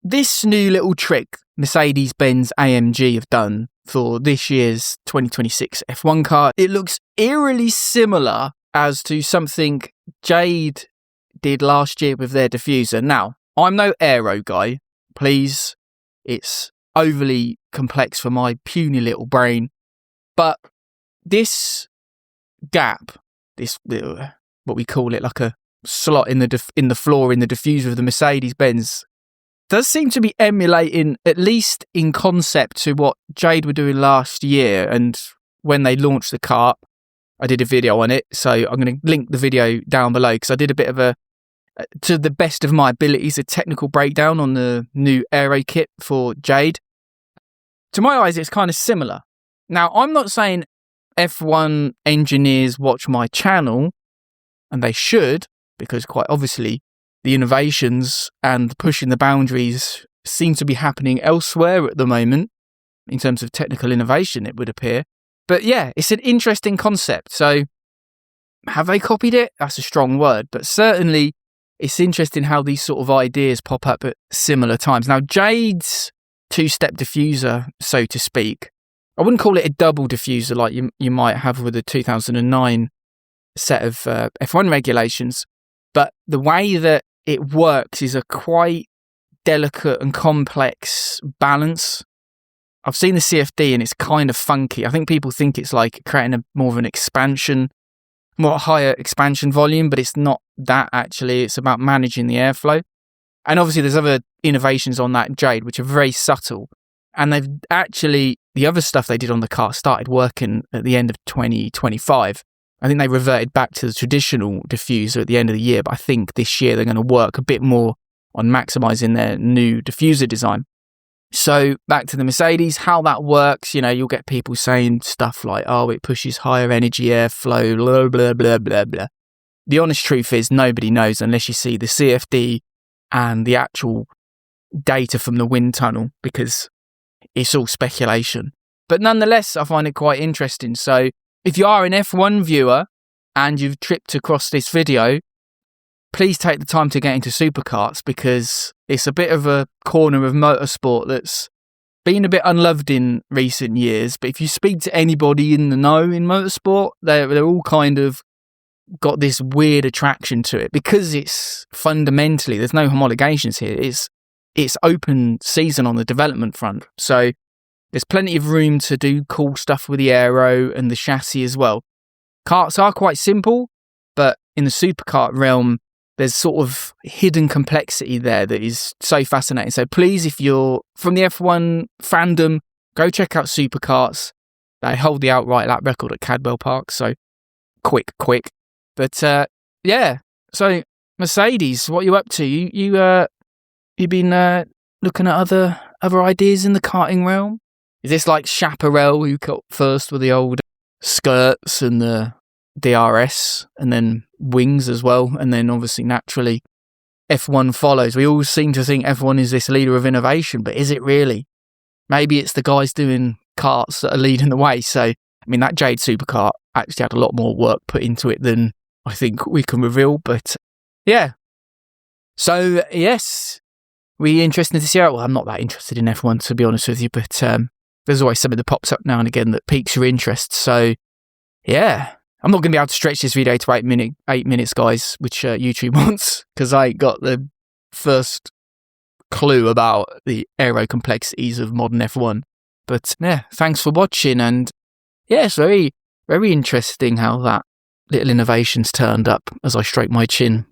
this new little trick Mercedes-Benz AMG have done for this year's 2026 F1 car, it looks eerily similar as to something Jade did last year with their diffuser. Now, I'm no aero guy, please. It's overly complex for my puny little brain. But this gap, this what we call it, like a slot in the floor in the diffuser of the Mercedes-Benz, does seem to be emulating, at least in concept, to what Jade were doing last year. And when they launched the kart, I did a video on it, so I'm going to link the video down below, because I did a bit of a, to the best of my abilities, a technical breakdown on the new aero kit for Jade. To my eyes, it's kind of similar. Now, I'm not saying F1 engineers watch my channel, and they should, because quite obviously the innovations and pushing the boundaries seem to be happening elsewhere at the moment, in terms of technical innovation, it would appear. But yeah, it's an interesting concept. So, have they copied it? That's a strong word, but certainly it's interesting how these sort of ideas pop up at similar times. Now, Jade's two-step diffuser, so to speak, I wouldn't call it a double diffuser like you might have with the 2009 set of F1 regulations, but the way that it works is a quite delicate and complex balance. I've seen the CFD and it's kind of funky. I think people think it's like creating more of an expansion, more higher expansion volume, but it's not that actually. It's about managing the airflow. And obviously there's other innovations on that Jade, which are very subtle. And they've actually, the other stuff they did on the car started working at the end of 2025. I think they reverted back to the traditional diffuser at the end of the year, but I think this year they're going to work a bit more on maximising their new diffuser design. So back to the Mercedes, how that works, you'll get people saying stuff like, oh, it pushes higher energy airflow, blah, blah, blah, blah, blah. The honest truth is nobody knows unless you see the CFD and the actual data from the wind tunnel, because it's all speculation. But nonetheless, I find it quite interesting. So if you are an F1 viewer and you've tripped across this video, please take the time to get into superkarts, because it's a bit of a corner of motorsport that's been a bit unloved in recent years. But if you speak to anybody in the know in motorsport, they're all kind of got this weird attraction to it, because it's fundamentally, there's no homologations here. It's open season on the development front. So there's plenty of room to do cool stuff with the aero and the chassis as well. Karts are quite simple, but in the superkart realm, there's sort of hidden complexity there that is so fascinating. So please, if you're from the F1 fandom, go check out Superkarts. They hold the outright lap record at Cadwell Park. So quick. But yeah, so Mercedes, what are you up to? You been looking at other ideas in the karting realm? Is this like Chaparral, who got first with the old skirts and the DRS, and then wings as well, and then obviously naturally F1 follows? We all seem to think F1 is this leader of innovation, but is it really? Maybe it's the guys doing karts that are leading the way. So, I mean, that Jade Superkart actually had a lot more work put into it than I think we can reveal, but yeah. So, yes, we interested to see how, well, I'm not that interested in F1, to be honest with you, but there's always something that pops up now and again that piques your interest. So, yeah. I'm not going to be able to stretch this video to 8 minutes, guys, which YouTube wants, because I got the first clue about the aero complexities of modern F1. But yeah, thanks for watching, and yeah, it's very, very interesting how that little innovation's turned up as I stroke my chin.